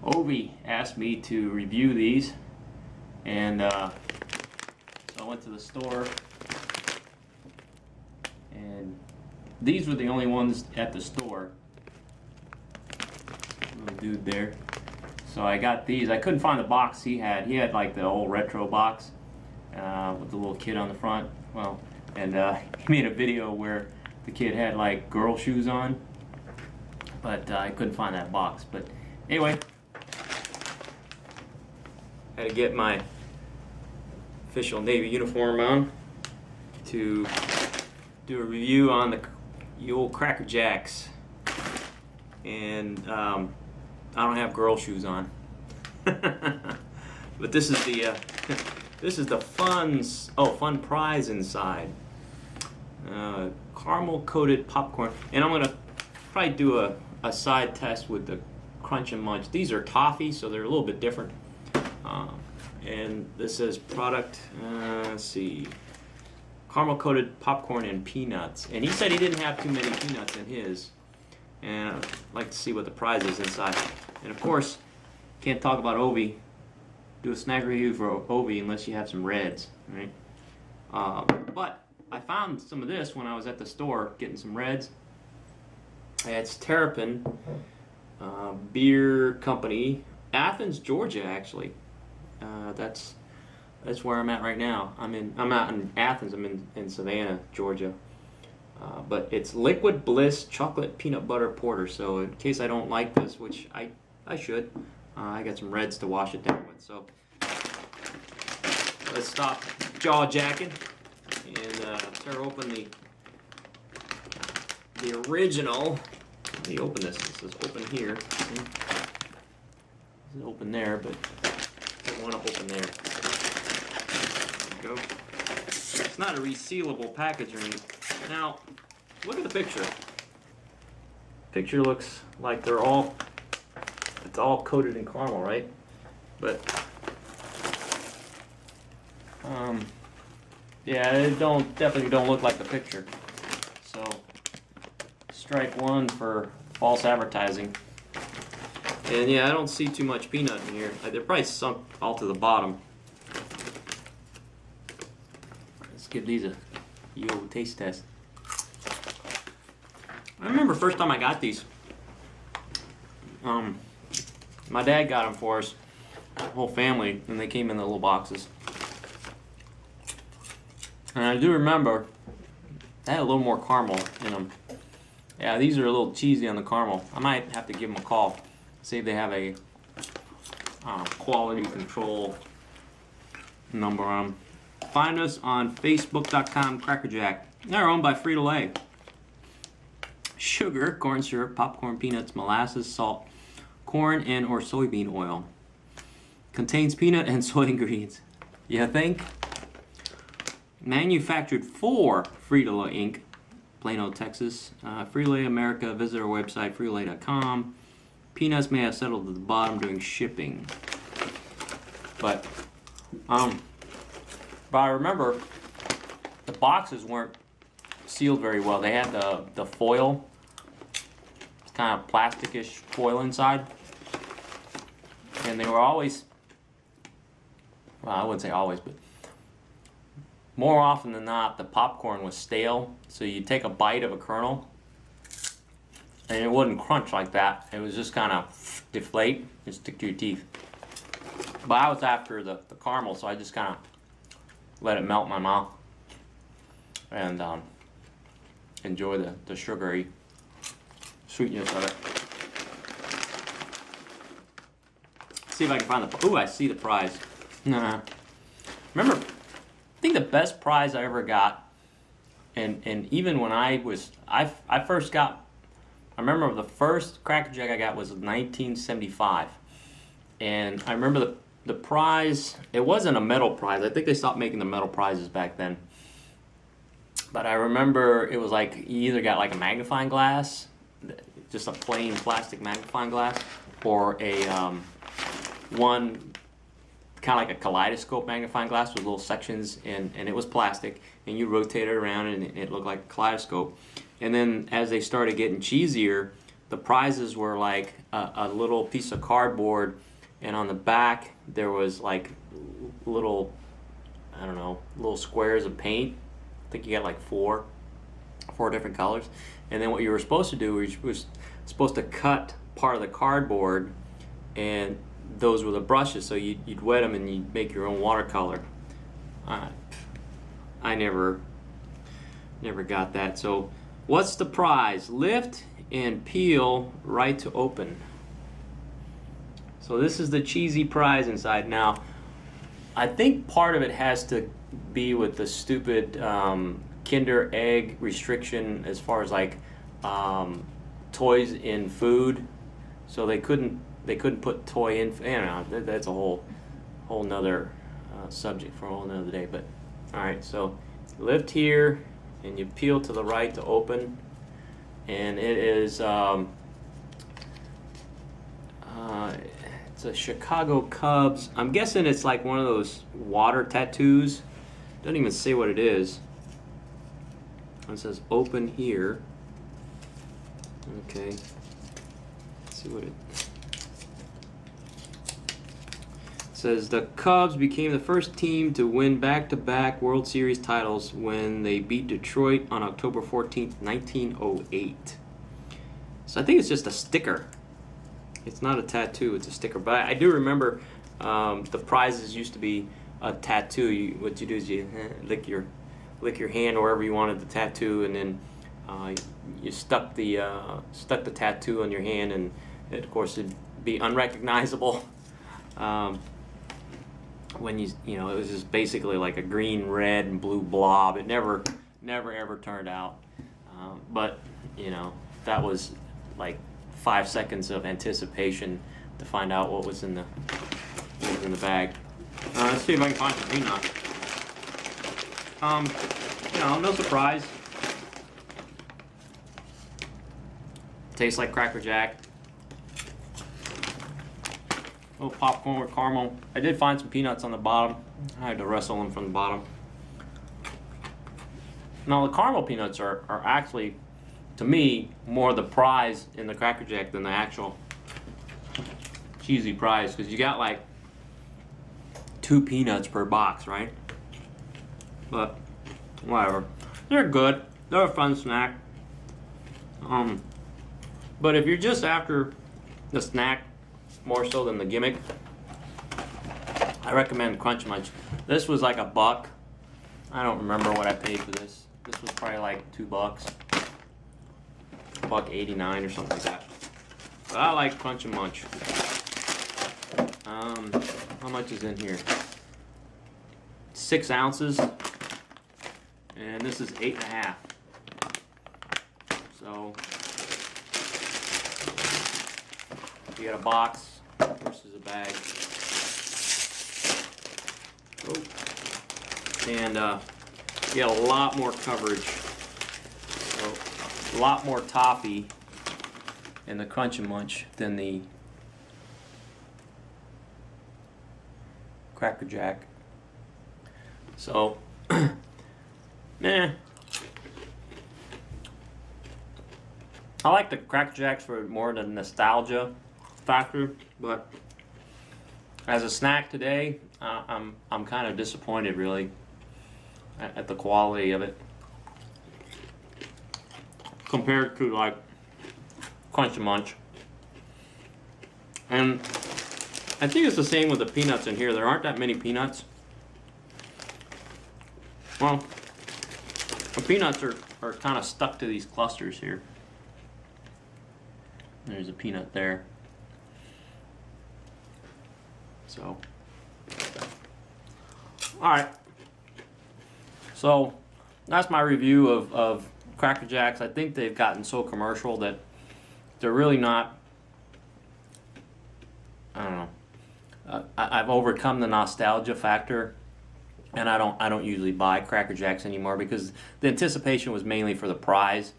Ovi asked me to review these, and so I went to the store, and these were the only ones at the store. Little dude there. So I got these. I couldn't find the box he had. He had like the old retro box with the little kid on the front. Well, and he made a video where the kid had like girl shoes on, but I couldn't find that box. But anyway, had to get my official Navy uniform on to do a review on the old Cracker Jacks, and I don't have girl shoes on. But this is the this is the fun prize inside. Caramel coated popcorn, and I'm gonna probably do a side test with the Crunch and Munch. These are toffee, so they're a little bit different. And this says product, let's see, caramel coated popcorn and peanuts. And he said he didn't have too many peanuts in his. And I'd like to see what the prize is inside. And of course, can't talk about Ovi, do a snack review for Ovi unless you have some Reds, right? But I found some of this when I was at the store getting some Reds. It's Terrapin Beer Company, Athens, Georgia, actually. That's where I'm at right now. I'm not in Athens. I'm in Savannah, Georgia. But it's Liquid Bliss Chocolate Peanut Butter Porter. So in case I don't like this, which I should, I got some Reds to wash it down with. So let's stop jaw jacking and tear open the original. Let me open this. This is open here. This is open there, but I want to open there. There we go. It's not a resealable package or anything. Now, look at the picture. Picture looks like it's all coated in caramel, right? But yeah, it definitely don't look like the picture. So strike one for false advertising. And yeah, I don't see too much peanut in here. They're probably sunk all to the bottom. Let's give these a old taste test. I remember first time I got these. My dad got them for us, the whole family, and they came in the little boxes. And I do remember they had a little more caramel in them. Yeah, these are a little cheesy on the caramel. I might have to give them a call. See if they have a quality control number on them. Find us on Facebook.com Crackerjack. They're owned by Frito-Lay. Sugar, corn syrup, popcorn, peanuts, molasses, salt, corn and or soybean oil. Contains peanut and soy ingredients. You think? Manufactured for Frito-Lay Inc., Plano, Texas. Frito-Lay America. Visit our website, fritolay.com. Peanuts may have settled to the bottom during shipping. But I remember the boxes weren't sealed very well. They had the foil. It's kind of plasticish foil inside. And they were always, well, I wouldn't say always, but more often than not, the popcorn was stale. So you take a bite of a kernel, and it wouldn't crunch like that. It was just kind of deflate and stick to your teeth. But I was after the caramel, so I just kind of let it melt in my mouth and enjoy the sugary sweetness of it. See if I can find the. Ooh, I see the prize. Remember, I think the best prize I ever got, and even when I first got. I remember the first Cracker Jack I got was 1975, and I remember the prize. It wasn't a metal prize. I think they stopped making the metal prizes back then. But I remember it was like you either got like a magnifying glass, just a plain plastic magnifying glass, or a one kind of like a kaleidoscope magnifying glass with little sections, and it was plastic, and you rotate it around and it looked like a kaleidoscope. And then as they started getting cheesier, the prizes were like a little piece of cardboard, and on the back there was like little, I don't know, little squares of paint. I think you got like four different colors. And then what you were supposed to do was supposed to cut part of the cardboard, and those were the brushes, so you'd wet them and you'd make your own watercolor. I never got that. So what's the prize? Lift and peel right to open. So this is the cheesy prize inside. Now, I think part of it has to be with the stupid Kinder Egg restriction as far as like toys in food. So they couldn't put toy in. You know, that's a whole nother subject for a whole nother day. But all right, so lift here and you peel to the right to open, and it is it's a Chicago Cubs. I'm guessing it's like one of those water tattoos. Doesn't even say what it is. It says open here. Okay. Let's see what it says. The Cubs became the first team to win back-to-back World Series titles when they beat Detroit on October 14th, 1908. So I think it's just a sticker. It's not a tattoo, it's a sticker. But I do remember the prizes used to be a tattoo. What you do is you lick your hand wherever you wanted the tattoo, and then you stuck the tattoo on your hand, and it, of course, it'd be unrecognizable. When you know, it was just basically like a green, red, and blue blob. It never ever turned out. But you know, that was like 5 seconds of anticipation to find out what was in the bag. Let's see if I can find some peanuts. You know, no surprise. Tastes like Cracker Jack. A little popcorn with caramel. I did find some peanuts on the bottom. I had to wrestle them from the bottom. Now the caramel peanuts are actually, to me, more the prize in the Cracker Jack than the actual cheesy prize, because you got like 2 peanuts per box, right? But whatever. They're good. They're a fun snack. But if you're just after the snack more so than the gimmick, I recommend Crunch Munch. This was like $1. I don't remember what I paid for this. This was probably like $2, $1.89 or something like that. But I like Crunch and Munch. How much is in here? 6 ounces, and this is 8.5. So you get a box versus a bag. Oh. And you get a lot more coverage. So a lot more toffee in the Crunch and Munch than the Cracker Jack. So, meh. I like the Cracker Jacks for more the nostalgia factor, but as a snack today, I'm kind of disappointed, really, at the quality of it compared to like Crunch and Munch. And I think it's the same with the peanuts in here. There aren't that many peanuts. Well, the peanuts are kind of stuck to these clusters here. There's a peanut there. So, alright. So, that's my review of Cracker Jacks. I think they've gotten so commercial that they're really not, I don't know. I've overcome the nostalgia factor, and I don't usually buy Cracker Jacks anymore because the anticipation was mainly for the prize,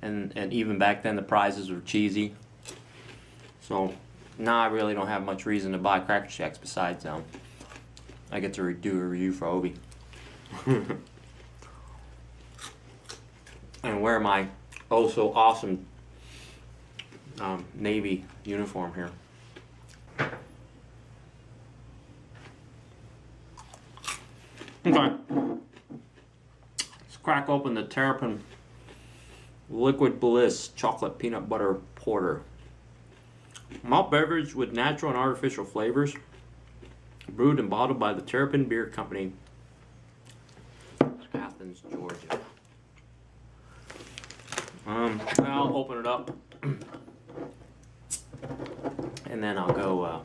and even back then the prizes were cheesy. So now I really don't have much reason to buy Cracker Jacks besides I get to do a review for Obi. And wear my oh so awesome Navy uniform here. Okay. Let's crack open the Terrapin Liquid Bliss Chocolate Peanut Butter Porter. Malt beverage with natural and artificial flavors. Brewed and bottled by the Terrapin Beer Company, Athens, Georgia. I'll open it up and then I'll go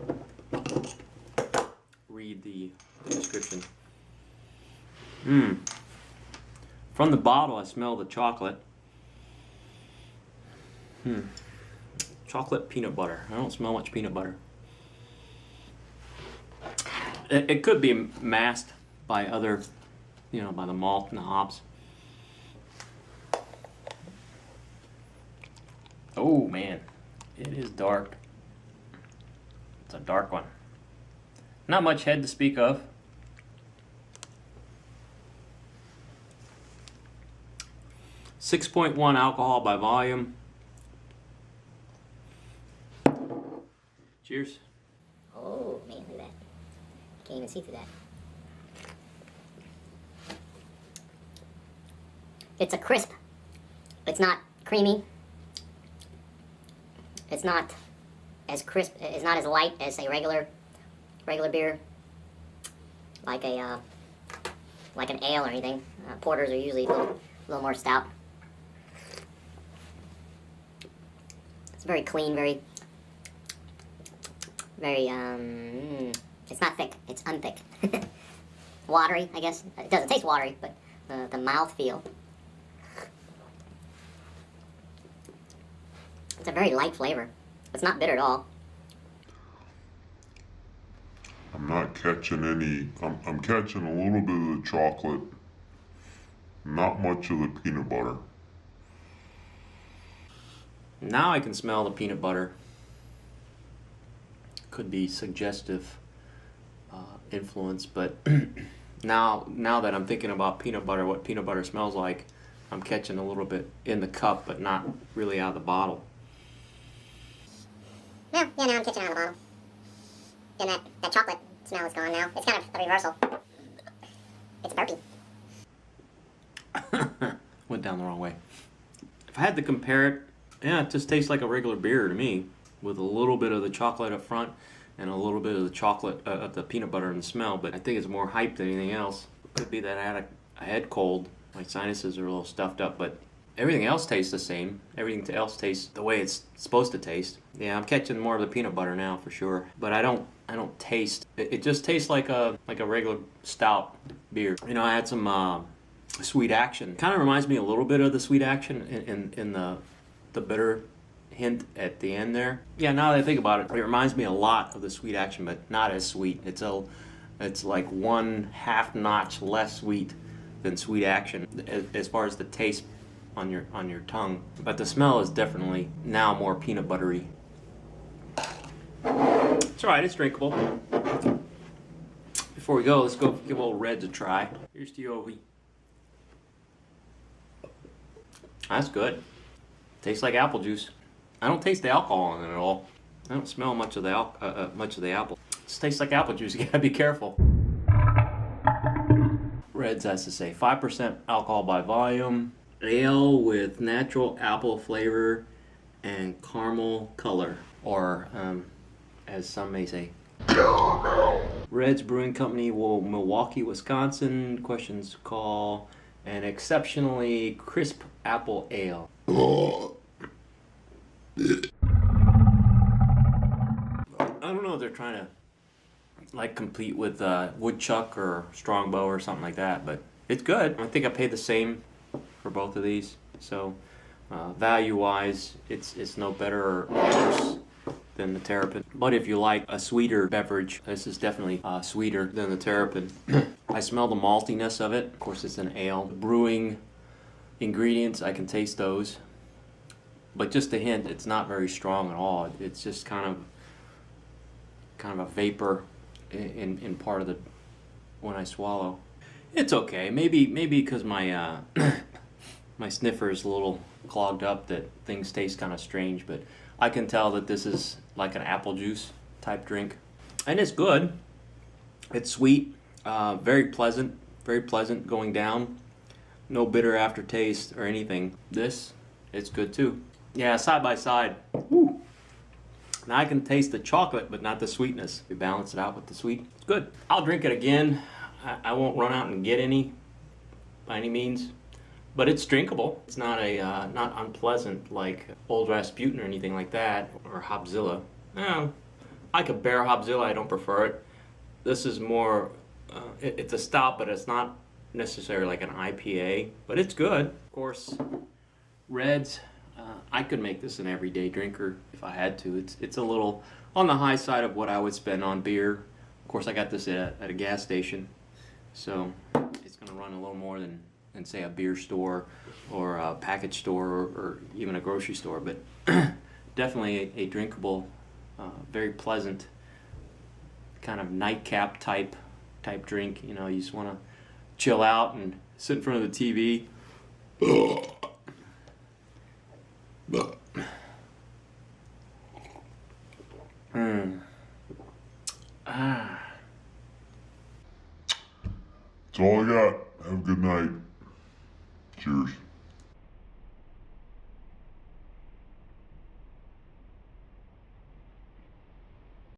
read the description. From the bottle, I smell the chocolate. Chocolate peanut butter. I don't smell much peanut butter. It could be masked by other, by the malt and the hops. Oh man, it is dark. It's a dark one. Not much head to speak of. .1 alcohol by volume. Cheers. Oh man, look at that. Can't even see through that. It's a crisp. It's not creamy. It's not as crisp. It's not as light as a regular beer, like an ale or anything. Porters are usually a little more stout. It's very clean, very. It's not thick. It's unthick. Watery, I guess. It doesn't taste watery, but the mouthfeel. It's a very light flavor. It's not bitter at all. I'm not catching any. I'm catching a little bit of the chocolate. Not much of the peanut butter. Now I can smell the peanut butter. Could be suggestive influence, but now that I'm thinking about peanut butter, what peanut butter smells like, I'm catching a little bit in the cup, but not really out of the bottle. Yeah, now I'm catching it out of the bottle. And that chocolate smell is gone now. It's kind of a reversal. It's burpy. Went down the wrong way. If I had to compare it, yeah, it just tastes like a regular beer to me, with a little bit of the chocolate up front and a little bit of the chocolate of the peanut butter and the smell, but I think it's more hype than anything else. It could be that I had a head cold, my sinuses are a little stuffed up, but everything else tastes the same. Everything else tastes the way it's supposed to taste. Yeah, I'm catching more of the peanut butter now for sure, but I don't taste. It just tastes like a regular stout beer. I had some Sweet Action. Kind of reminds me a little bit of the Sweet Action in the bitter hint at the end there. Yeah, now that I think about it, it reminds me a lot of the Sweet Action, but not as sweet. It's like 1/2 notch less sweet than Sweet Action as far as the taste on your tongue. But the smell is definitely now more peanut buttery. It's alright, it's drinkable. Before we go, let's go give old Reds a try. Here's to you, Ovi. That's good. Tastes like apple juice. I don't taste the alcohol in it at all. I don't smell much of the apple. It tastes like apple juice. You gotta be careful. Reds has to say 5% alcohol by volume. Ale with natural apple flavor and caramel color, or as some may say, Reds Brewing Company, Milwaukee, Wisconsin. Questions call an exceptionally crisp apple ale. I don't know if they're trying to compete with Woodchuck or Strongbow or something like that, but it's good. I think I paid the same for both of these, so value-wise, it's no better or worse than the Terrapin. But if you like a sweeter beverage, this is definitely sweeter than the Terrapin. I smell the maltiness of it. Of course, it's an ale. The brewing ingredients, I can taste those. But just a hint, it's not very strong at all. It's just kind of a vapor in part of the when I swallow. It's okay. Maybe because my my sniffer is a little clogged up, that things taste kind of strange, but I can tell that this is like an apple juice type drink. And it's good. It's sweet, very pleasant going down. No bitter aftertaste or anything. This, it's good too. Yeah, side by side. Woo. Now I can taste the chocolate, but not the sweetness. We balance it out with the sweet. It's good. I'll drink it again. I won't run out and get any by any means, but it's drinkable. It's not not unpleasant like Old Rasputin or anything like that, or Hopzilla. No, I could bear Hopzilla. I don't prefer it. This is more. It's a stout, but it's not necessarily like an IPA. But it's good. Of course, reds. I could make this an everyday drinker if I had to. It's a little on the high side of what I would spend on beer. Of course, I got this at a gas station, so it's going to run a little more than say a beer store or a package store or even a grocery store. But definitely a drinkable, very pleasant kind of nightcap type drink. You know, you just want to chill out and sit in front of the TV. That's all I got. Have a good night. Cheers.